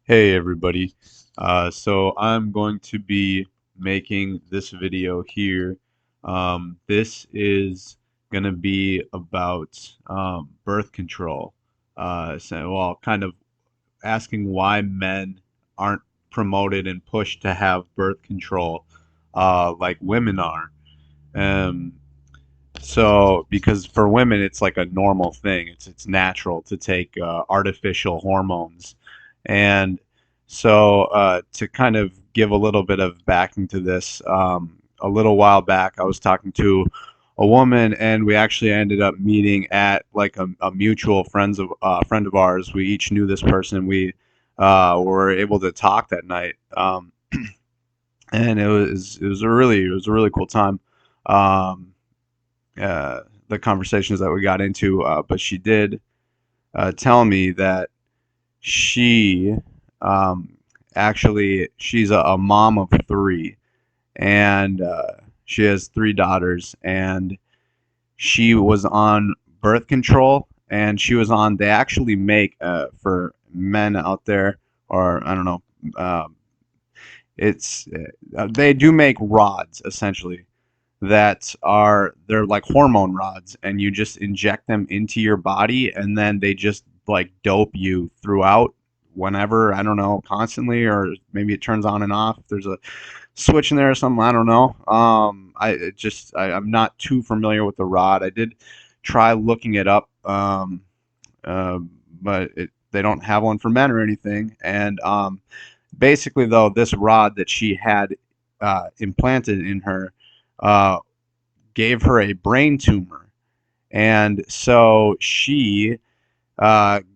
Hey everybody. So I'm going to be making this video here. This is going to be about birth control. Well, kind of asking why men aren't promoted and pushed to have birth control like women are. Um, because for women it's like a normal thing. It's natural to take artificial hormones, and to kind of give a little bit of backing to this, a little while back I was talking to a woman, and we actually ended up meeting at like a mutual friend of ours. We each knew this person. We were able to talk that night, and it was a really cool time. Um, the conversations that we got into, but she did tell me that she um, she's a mom of three, and she has three daughters, and she was on birth control, and she was on. They actually make for men out there, or I don't know. It's They do make rods essentially they're like hormone rods, and you just inject them into your body, and then they just like dope you throughout, whenever, I don't know, constantly, or maybe it turns on and off if there's a switch in there or something, I don't know. I'm not too familiar with the rod. I did try looking it up, uh, but they don't have one for men or anything. And basically, though, this rod that she had implanted in her uh, gave her a brain tumor. And so she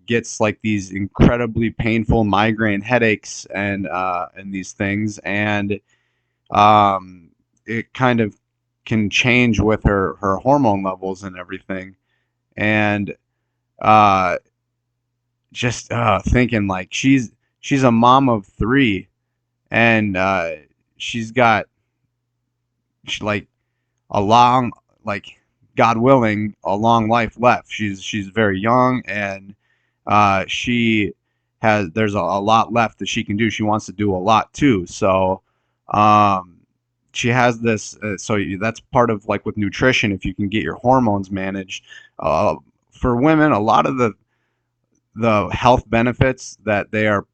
gets like these incredibly painful migraine headaches, and these things. And it kind of can change with her hormone levels and everything. And uh, just thinking, like, she's a mom of three, and she's got like a long, like, God willing, a long life left. She's very young, and she has there's a lot left that she can do. She wants to do a lot too. So um, she has this. That's part of, like, with nutrition. If you can get your hormones managed, uh, for women, a lot of the health benefits that they are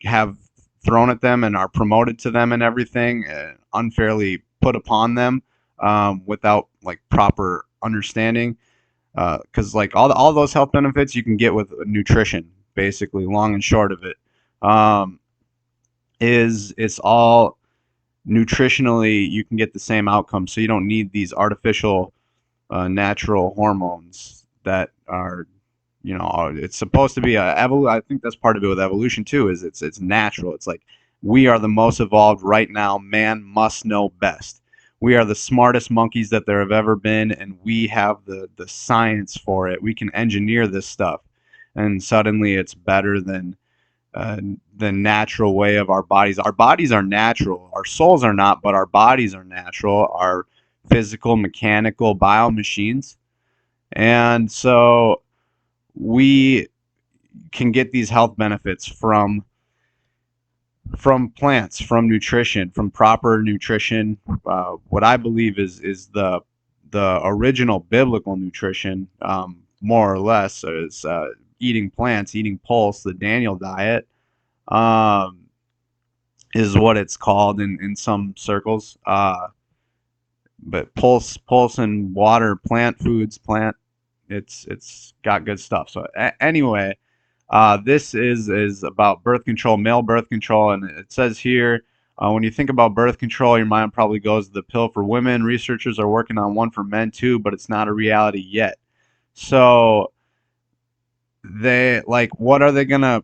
have thrown at them and are promoted to them and everything, unfairly put upon them, without like proper understanding. Because like all those health benefits you can get with nutrition, basically, long and short of it, um, is it's all nutritionally, you can get the same outcome. So you don't need these artificial, natural hormones that are, it's supposed to be I think that's part of it with evolution too. Is it's natural. It's like we are the most evolved right now. Man must know best. We are the smartest monkeys that there have ever been, and we have the science for it. We can engineer this stuff, and suddenly it's better than uh, the natural way of our bodies. Our bodies are natural. Our souls are not, but our bodies are natural. Our physical, mechanical, bio machines. And so we can get these health benefits from plants, from nutrition, from proper nutrition. What I believe is the original biblical nutrition, more or less, is eating plants, eating pulse, the Daniel diet, um, is what it's called in some circles. But pulse and water, plant foods, it's got good stuff. So anyway, this is about birth control, male birth control, and it says here, when you think about birth control, your mind probably goes to the pill for women. Researchers are working on one for men too, but it's not a reality yet. So they, like, what are they gonna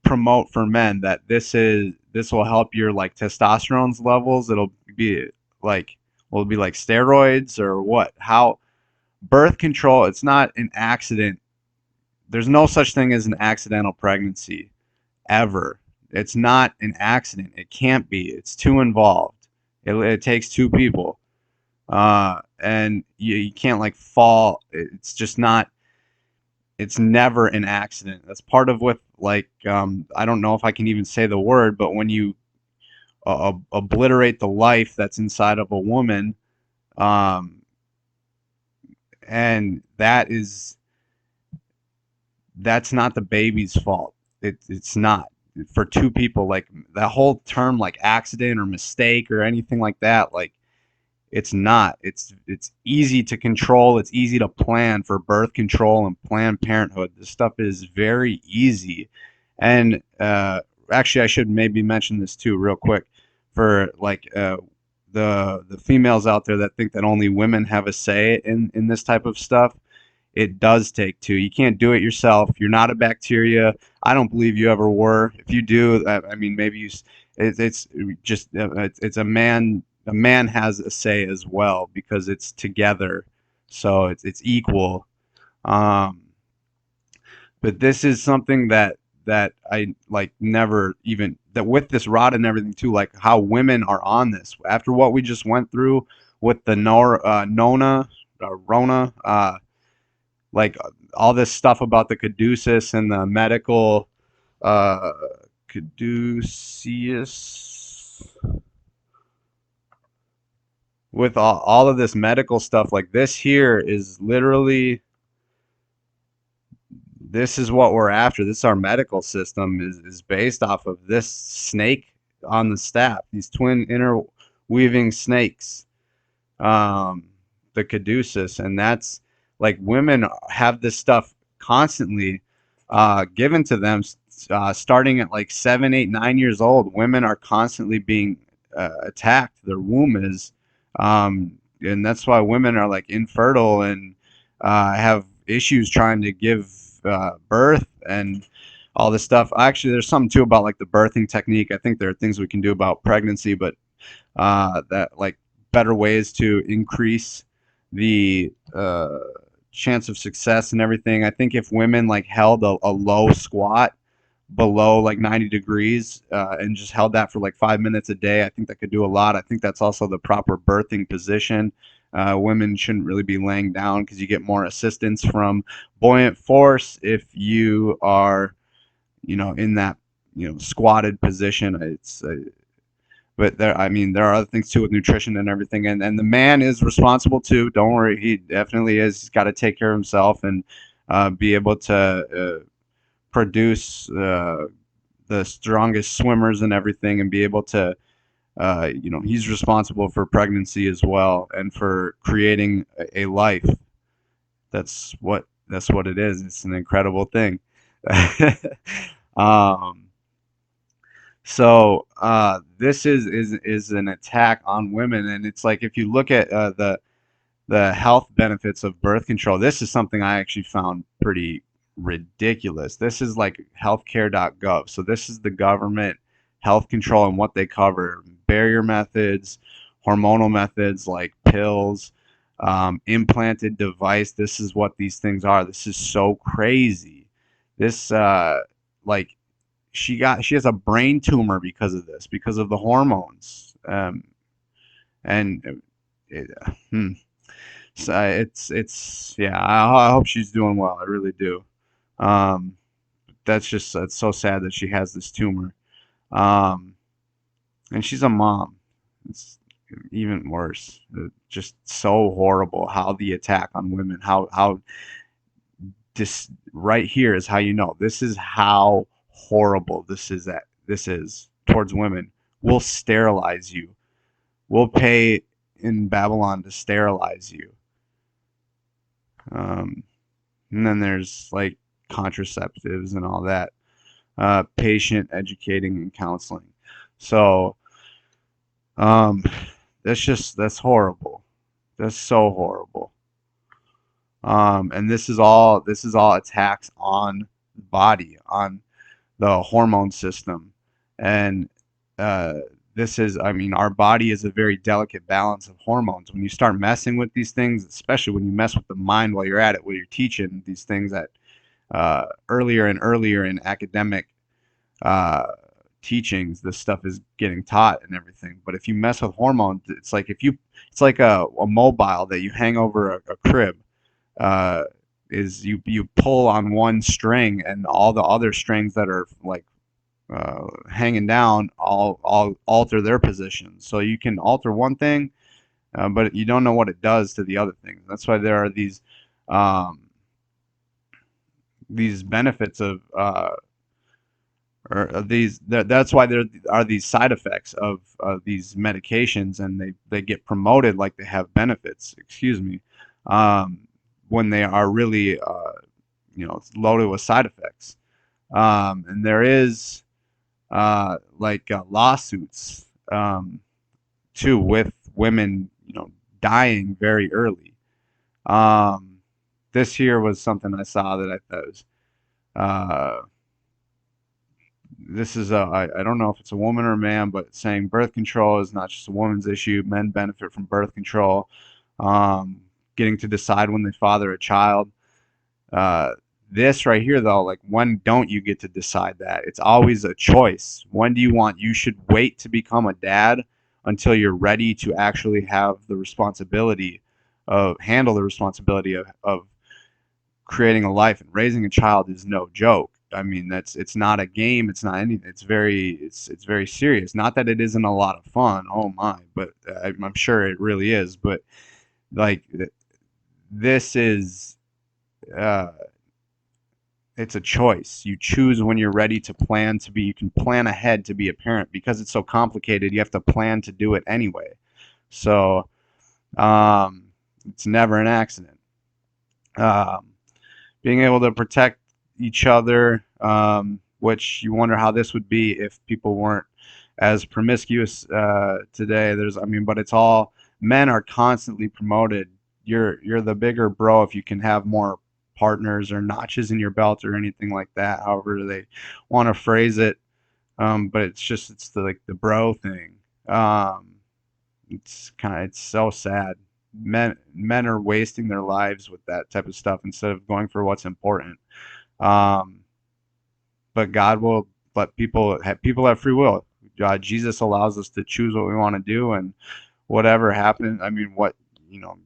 promote for men? That this will help your, like, testosterone levels. It'll be like, will it be like steroids or what? How birth control? It's not an accident. There's no such thing as an accidental pregnancy, ever. It's not an accident. It can't be. It's too involved. It takes two people, and you can't, like, fall. It's just not. it's never an accident. That's part of what, like, I don't know if I can even say the word, but when you obliterate the life that's inside of a woman, um, and that's not the baby's fault. It's not for two people. Like that whole term, like accident or mistake or anything like that. Like it's not. It's easy to control. It's easy to plan for birth control and Planned Parenthood. This stuff is very easy. And actually, I should maybe mention this too, real quick, for like the females out there that think that only women have a say in this type of stuff. It does take two. You can't do it yourself. You're not a bacteria. I don't believe you ever were. If you do, I mean, maybe it's just it's a man. A man has a say as well because it's together, so it's equal. Um, but this is something that I like never even that with this rod and everything too, like how women are on this after what we just went through with the Rona. Like all this stuff about the caduceus and the medical uh caduceus with all of this medical stuff. Like this here is literally, this is what we're after. This our medical system is based off of this snake on the staff, these twin interweaving snakes, um, the caduceus, and that's like women have this stuff constantly given to them, starting at like 7, 8, 9 years old. Women are constantly being attacked. Their womb is, and that's why women are like infertile and have issues trying to give birth and all this stuff. Actually, there's something too about like the birthing technique. I think there are things we can do about pregnancy, but that like better ways to increase the chance of success and everything. I think if women like held a low squat below like 90 degrees and just held that for like 5 minutes a day, I think that could do a lot. I think that's also the proper birthing position. Women shouldn't really be laying down because you get more assistance from buoyant force if you are, in that, squatted position. But there, I mean, there are other things too with nutrition and everything, and the man is responsible too. Don't worry, he definitely is. He's got to take care of himself and be able to produce the strongest swimmers and everything, and be able to, he's responsible for pregnancy as well and for creating a life. That's what it is. It's an incredible thing. um, so this is an attack on women, and it's like if you look at the health benefits of birth control, this is something I actually found pretty ridiculous. This is like healthcare.gov. So this is the government health control and what they cover: barrier methods, hormonal methods like pills, implanted device. This is what these things are. This is so crazy. This like she has a brain tumor because of this, because of the hormones, and it, hmm. So it's yeah. I hope she's doing well. I really do. Um, that's so sad that she has this tumor, um, and she's a mom. It's even worse. Just so horrible how the attack on women. How this right here is how you know this is how horrible this is towards women. We'll sterilize you. We'll pay in Babylon to sterilize you. Um, and then there's like contraceptives and all that. Patient educating and counseling. So um, that's horrible. That's so horrible. And this is all attacks on the body, on the hormone system, and uh, this is, I mean, our body is a very delicate balance of hormones. When you start messing with these things, especially when you mess with the mind while you're at it, while you're teaching these things at earlier and earlier in academic uh, teachings, this stuff is getting taught and everything. But if you mess with hormones, it's like a mobile that you hang over a crib. Uh, is you pull on one string, and all the other strings that are like hanging down all alter their position. So you can alter one thing, but you don't know what it does to the other things. That's why there are um, these benefits of or these that's why there are these side effects of these medications, and they get promoted like they have benefits, excuse me, um, when they are really loaded with side effects. And there is lawsuits too, with women dying very early. um, this here was something I saw that I thought was uh, this is I don't know if it's a woman or a man, but it's saying birth control is not just a woman's issue. Men benefit from birth control. Um, Getting to decide when they father a child. Uh, this right here, though, like, when don't you get to decide that? It's always a choice. When do you want? You should wait to become a dad until you're ready to actually have the responsibility of handle the responsibility of creating a life, and raising a child is no joke. I mean, it's not a game. It's not anything. It's very serious. Not that it isn't a lot of fun. Oh my, but I'm sure it really is. But like this is uh, it's a choice. You choose when you're ready to plan to be. You can plan ahead to be a parent because it's so complicated. You have to plan to do it anyway. So um, it's never an accident. Um, Being able to protect each other, which you wonder how this would be if people weren't as promiscuous today. But it's all men are constantly promoted. You're the bigger bro if you can have more partners or notches in your belt or anything like that. However they want to phrase it, but it's the bro thing. Um, it's so sad. Men are wasting their lives with that type of stuff instead of going for what's important. Um, but God will let people have free will. Jesus allows us to choose what we want to do, and whatever happens, you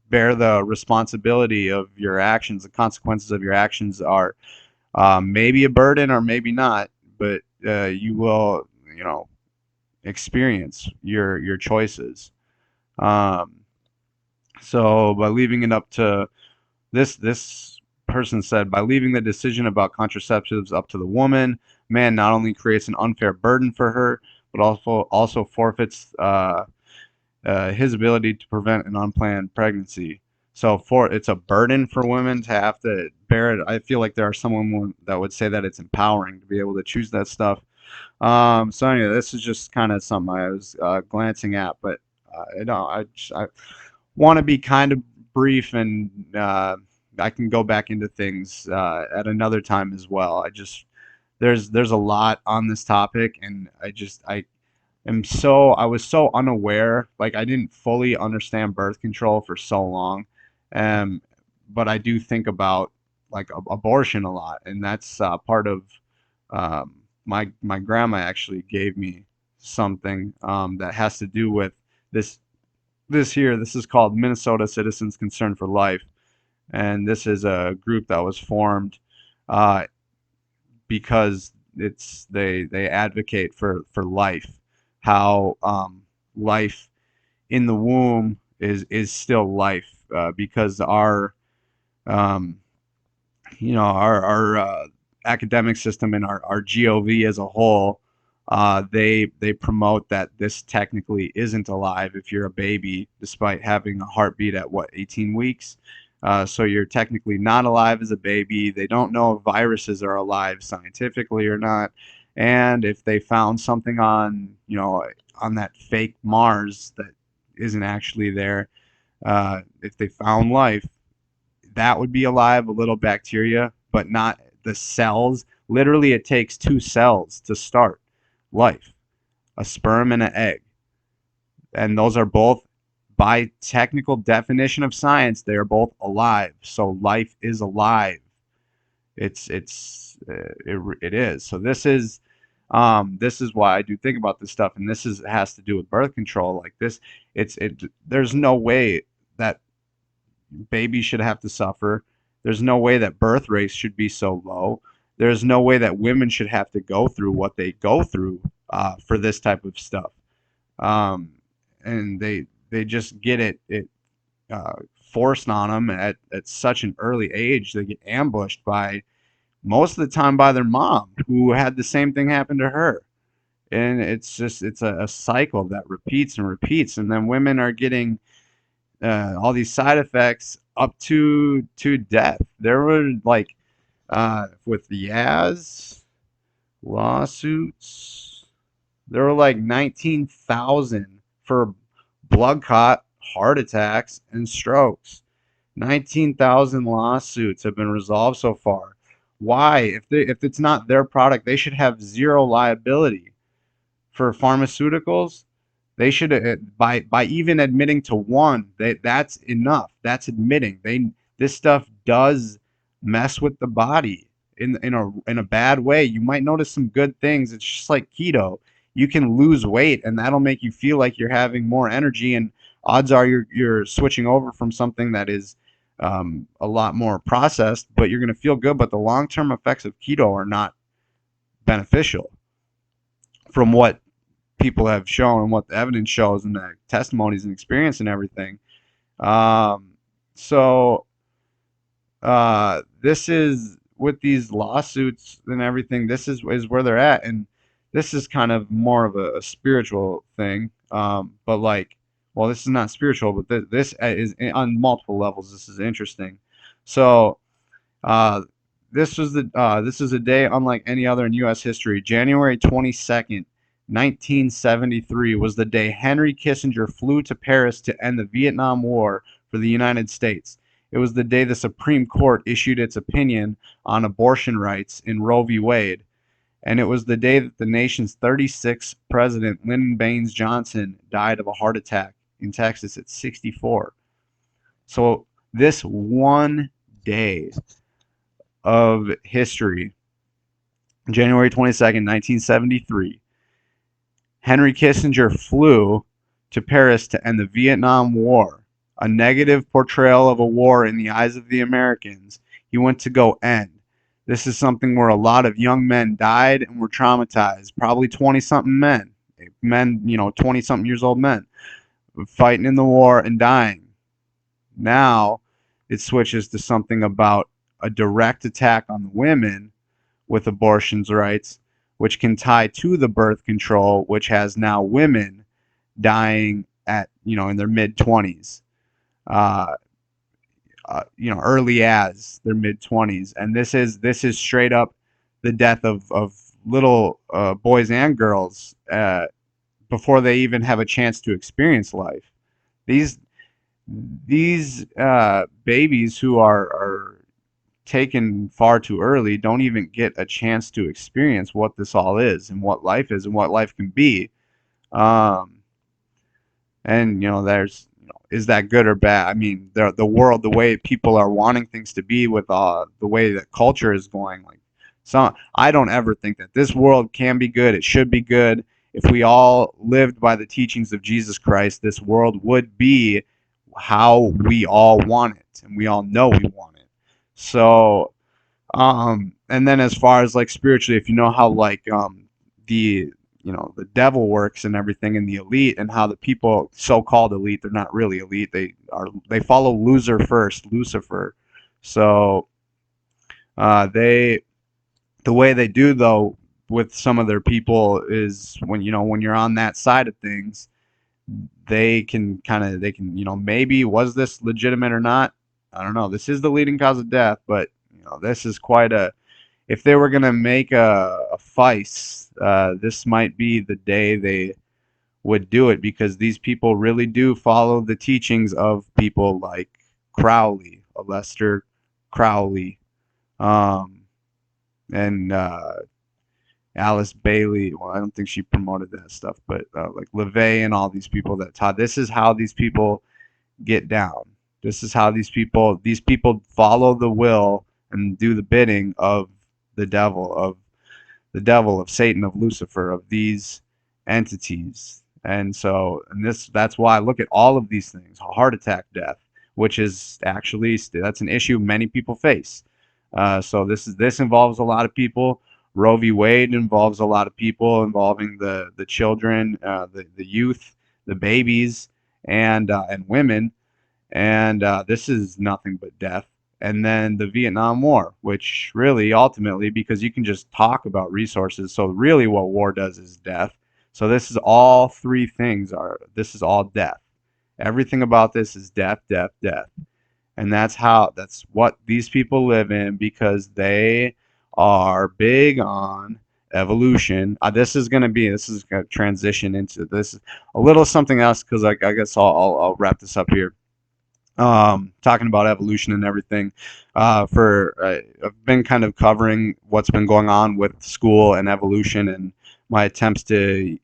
bear the responsibility of your actions. The consequences of your actions are maybe a burden or maybe not, but you will experience your choices. Um, so by leaving it up to this person said, by leaving the decision about contraceptives up to the woman, man not only creates an unfair burden for her, but also forfeits his ability to prevent an unplanned pregnancy. So for it's a burden for women to have to bear it. I feel like there are some women that would say that it's empowering to be able to choose that stuff. So anyway, this is just kind of something I was glancing at, but I want to be kind of brief, and I can go back into things at another time as well. There's a lot on this topic, and I was so unaware, like I didn't fully understand birth control for so long, um, but I do think about like abortion a lot, and that's part of my grandma actually gave me something that has to do with this this is called Minnesota Citizens Concern for Life, and this is a group that was formed uh, because they advocate for life, how life in the womb is still life, because um, our academic system and our GOV as a whole, they promote that this technically isn't alive if you're a baby, despite having a heartbeat at what 18 weeks. So you're technically not alive as a baby. They don't know if viruses are alive scientifically or not, and if they found something on that fake Mars that isn't actually there, if they found life, that would be alive, a little bacteria, but not the cells. Literally, it takes two cells to start life, a sperm and an egg. And those are both, by technical definition of science, they are both alive. So life is alive. It is. So this is why I do think about this stuff, and has to do with birth control. Like this, there's no way that babies should have to suffer, There's no way that birth rates should be so low. There's no way that women should have to go through what they go through for this type of stuff. Um, and they just get it uh, forced on them at such an early age. They get ambushed by most of the time by their mom, who had the same thing happen to her. And it's a cycle that repeats and repeats. And then women are getting all these side effects up to death. There were like with the Yaz lawsuits, there were like 19,000 for blood clot, heart attacks, and strokes. 19,000 lawsuits have been resolved so far. Why? If it's not their product, they should have zero liability. For pharmaceuticals, they should by even admitting to one, that's enough. That's admitting this stuff does mess with the body in a bad way. You might notice some good things. It's just like keto. You can lose weight, and that'll make you feel like you're having more energy. And odds are you're switching over from something that is a lot more processed, but you're going to feel good. But the long term effects of keto are not beneficial, from what people have shown and what the evidence shows and the testimonies and experience and everything. Um, so this is with these lawsuits and everything. This is where they're at, and this is kind of more of a spiritual thing. But like, well, this is not spiritual, but this is on multiple levels. This is interesting. So uh, this is a day unlike any other in U.S. history. January 22nd, 1973 was the day Henry Kissinger flew to Paris to end the Vietnam War for the United States. It was the day the Supreme Court issued its opinion on abortion rights in Roe v. Wade, and it was the day that the nation's 36th president, Lyndon Baines Johnson, died of a heart attack in Texas at 64. So this one day of history, January 22nd, 1973, Henry Kissinger flew to Paris to end the Vietnam War, a negative portrayal of a war in the eyes of the Americans. He went to go end. This is something where a lot of young men died and were traumatized, probably 20 something men, 20 something years old men, fighting in the war and dying. Now it switches to something about a direct attack on the women with abortions rights, which can tie to the birth control, which has now women dying at in their mid 20s, uh, early as their mid 20s, and this is straight up the death of little boys and girls before they even have a chance to experience life. These these babies who are taken far too early don't even get a chance to experience what this all is and what life is and what life can be. Um, and there's is that good or bad? I mean, the world, the way people are wanting things to be with the way that culture is going, like, so I don't ever think that this world can be good. It should be good. If we all lived by the teachings of Jesus Christ, this world would be how we all want it, and we all know we want it. So and then as far as like spiritually, if you know how like the the devil works and everything in the elite, and how the people so-called elite, they're not really elite. They follow loser first, Lucifer. So they the way they do though with some of their people is when you're on that side of things, they can maybe was this legitimate or not? I don't know. This is the leading cause of death, but this is quite a if they were gonna make a feist, this might be the day they would do it, because these people really do follow the teachings of people like Crowley, Aleister Crowley, um, and Alice Bailey. Well, I don't think she promoted that stuff, but like LaVey and all these people that taught. This is how these people get down. This is how these people follow the will and do the bidding of the devil, of Satan, of Lucifer, of these entities. And so, that's why I look at all of these things: heart attack, death. which is actually that's an issue many people face. So this involves a lot of people. Roe v. Wade involves a lot of people, involving the children, the youth, the babies, and women, and this is nothing but death. And then the Vietnam War, which really ultimately, because you can just talk about resources, so really what war does is death. So this is all three things are this is all death. Everything about this is death, death, death. And that's what these people live in, because they are big on evolution. This is going to transition into this a little something else, because I guess I'll wrap this up here, talking about evolution and everything. I've been kind of covering what's been going on with school and evolution, and my attempts to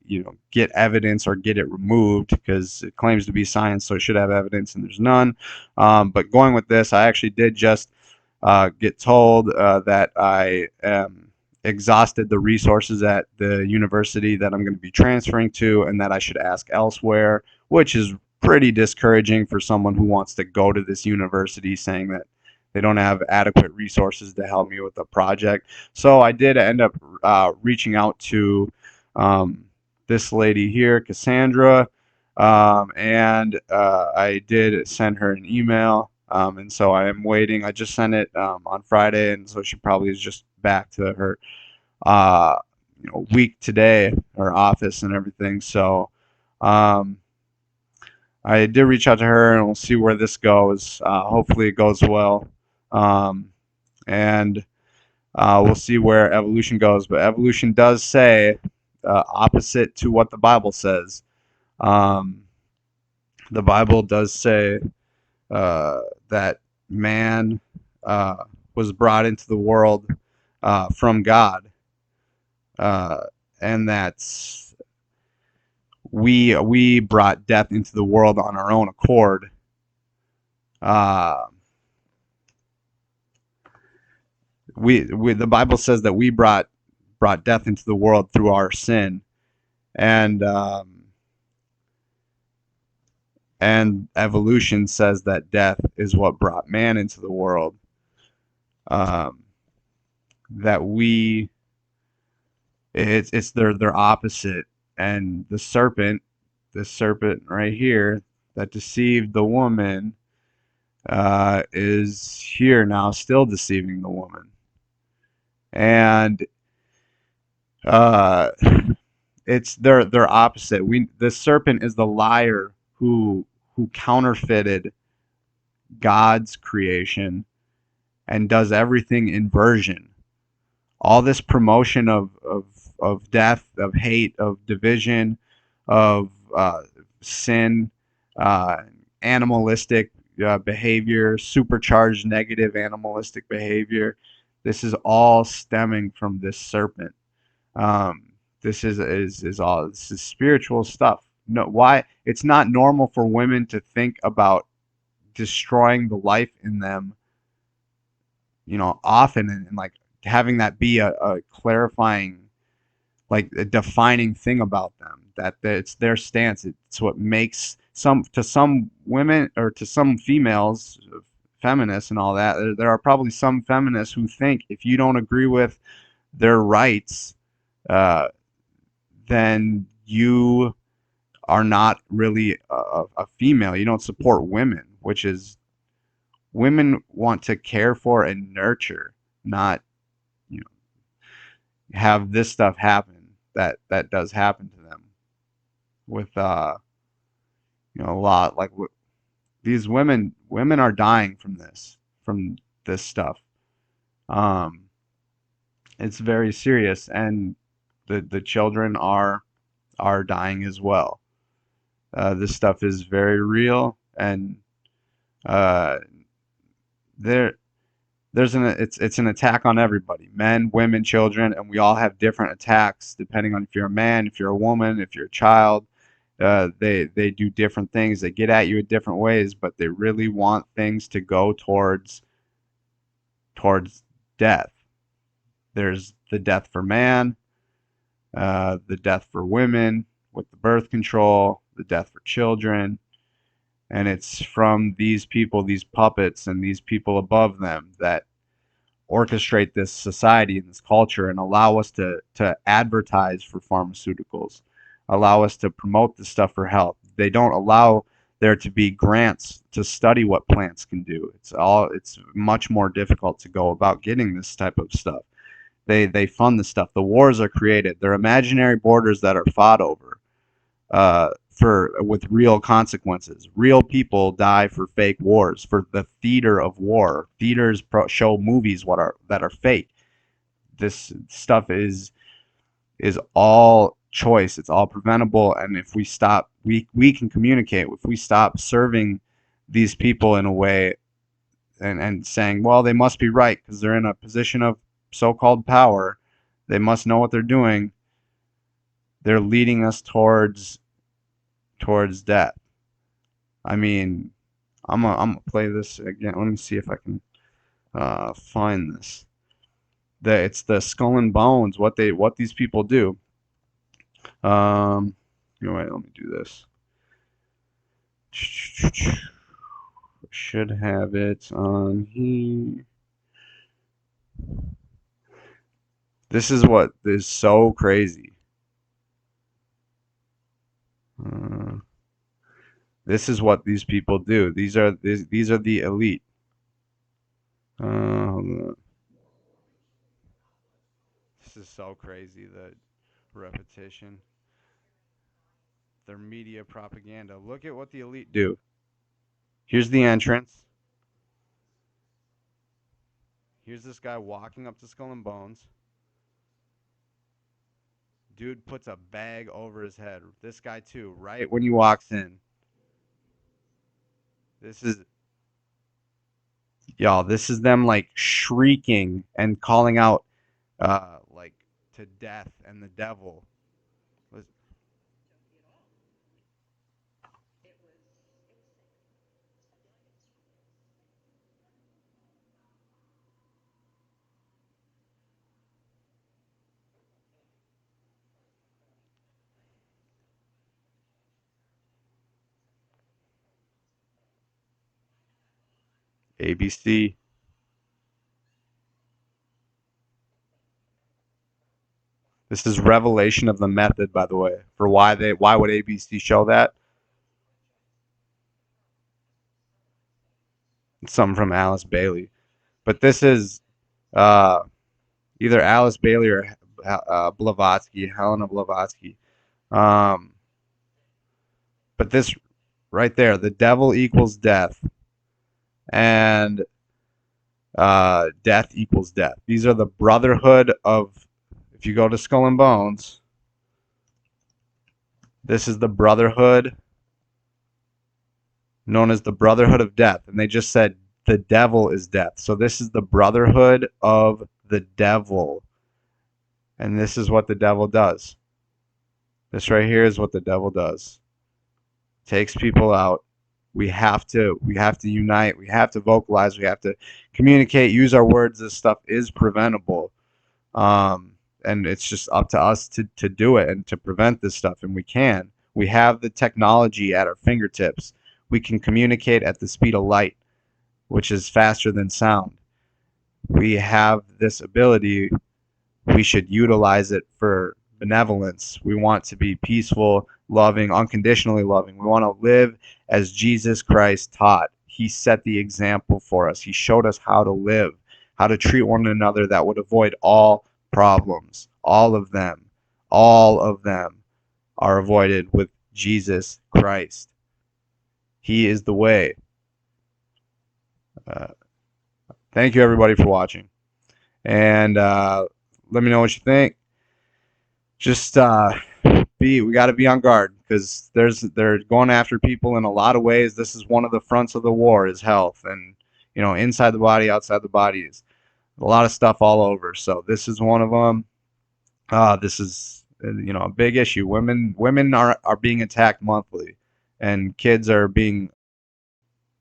get evidence or get it removed, because it claims to be science, so it should have evidence, and there's none. But going with this, I actually did just get told that I exhausted the resources at the university that I'm going to be transferring to, and that I should ask elsewhere, which is pretty discouraging for someone who wants to go to this university, saying that they don't have adequate resources to help me with the project. So I did end up reaching out to this lady here, Cassandra, and I did send her an email. And so I am waiting. I just sent it on Friday, and so she probably is just back to her uh, week today, her office and everything. So um, I did reach out to her, and we'll see where this goes. Hopefully, it goes well, um, and we'll see where evolution goes. But evolution does say opposite to what the Bible says. Um, the Bible does say uh, that man was brought into the world from God, uh, and that's we brought death into the world on our own accord. Uh, we the Bible says that we brought death into the world through our sin, and and evolution says that death is what brought man into the world. Um, that we it's their opposite, and the serpent right here that deceived the woman is here now, still deceiving the woman, and uh, it's their opposite. The serpent is the liar who counterfeited God's creation and does everything inversion. All this promotion of death, of hate, of division, of sin, uh, animalistic behavior, supercharged negative animalistic behavior. This is all stemming from this serpent. This is all this is spiritual stuff. No, why it's not normal for women to think about destroying the life in them, often, and like having that be a clarifying, like a defining thing about them, that it's their stance. It's what makes some women, or to some females, feminists and all that. There are probably some feminists who think if you don't agree with their rights, uh, then you are not really a female. You don't support women, which is, women want to care for and nurture, not you know have this stuff happen that does happen to them with a lot, like these women are dying from this stuff. um it's very serious, and the children are dying as well. This stuff is very real, and uh there there's it's an attack on everybody, men, women, children, and we all have different attacks depending on if you're a man, if you're a woman, if you're a child. They do different things. They get at you in different ways, but they really want things to go towards death. There's the death for man, the death for women with the birth control, the death for children, And it's from these people, these puppets, and these people above them that orchestrate this society and this culture and allow us to advertise for pharmaceuticals, allow us to promote this stuff for health. They don't allow there to be grants to study what plants can do. It's much more difficult to go about getting this type of stuff. They fund the stuff. The wars are created. They're imaginary borders that are fought over for with real consequences. Real people die for fake wars, for the theater of war. Theaters show movies that are fake. This stuff is all choice. It's all preventable, and if we stop, we can communicate. If we stop serving these people in a way and saying, well, they must be right because they're in a position of so-called power, they must know what they're doing. They're leading us towards death. I mean, I'm gonna play this again. Let me see if I can find this. It's the Skull and Bones. What these people do. Wait, let me do this. Should have it on here. This is what is so crazy. This is what these people do. These are the elite. Hold on. This is so crazy, the repetition. Their media propaganda. Look at what the elite do. Here's the entrance. Here's this guy walking up to Skull and Bones. Dude puts a bag over his head. This guy too, right when he walks in. This is y'all, this is them like shrieking and calling out like to death and the devil. ABC. This is revelation of the method, by the way, for why would ABC show that? It's something from Alice Bailey. But this is uh, either Alice Bailey or Blavatsky, Helena Blavatsky. Um, but this right there, the devil equals death, and death equals death. These are the brotherhood of. If you go to Skull and Bones, this is the brotherhood known as the Brotherhood of Death, and they just said the devil is death. So this is the brotherhood of the devil, and this is what the devil does. This right here is what the devil does. Takes people out. We have to unite. We have to vocalize. We have to communicate. Use our words. This stuff is preventable, and it's just up to us to do it and to prevent this stuff. And we can. We have the technology at our fingertips. We can communicate at the speed of light, which is faster than sound. We have this ability. We should utilize it for benevolence. We want to be peaceful, loving, unconditionally loving. We want to live as Jesus Christ taught. He set the example for us. He showed us how to live, how to treat one another that would avoid all problems. All of them are avoided with Jesus Christ. He is the way. Thank you, everybody, for watching. And let me know what you think. Just we got to be on guard because they're going after people in a lot of ways. This is one of the fronts of the war is health, and inside the body, outside the body is a lot of stuff all over. So this is one of them. This is a big issue. Women are being attacked monthly, and kids are being.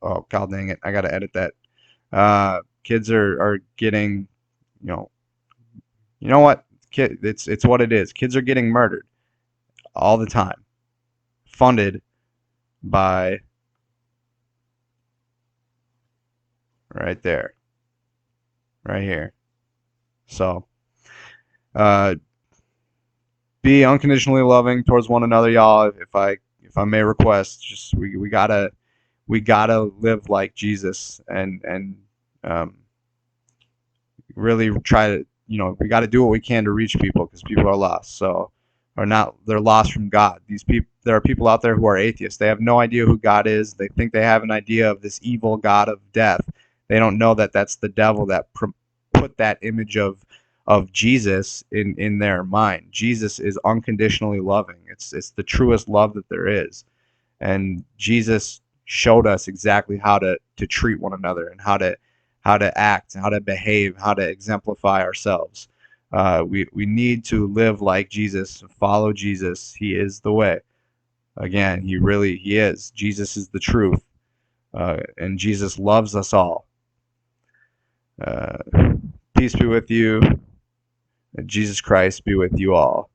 Oh god dang it! I got to edit that. Kids are getting, you know what? It's what it is. Kids are getting murdered all the time, funded by right there, right here. So, uh, be unconditionally loving towards one another, y'all. If I may request, just we gotta live like Jesus, and um, really try to, we got to do what we can to reach people, because people are lost. So, are not they're lost from God. These people, there are people out there who are atheists. They have no idea who God is. They think they have an idea of this evil God of death. They don't know that that's the devil that put that image of Jesus in their mind. Jesus is unconditionally loving. It's the truest love that there is. And Jesus showed us exactly how to treat one another, and how to act, how to behave, how to exemplify ourselves. We need to live like Jesus, follow Jesus. He is the way. Again, he is. Jesus is the truth, and Jesus loves us all. Uh, Peace be with you. Jesus Christ be with you all.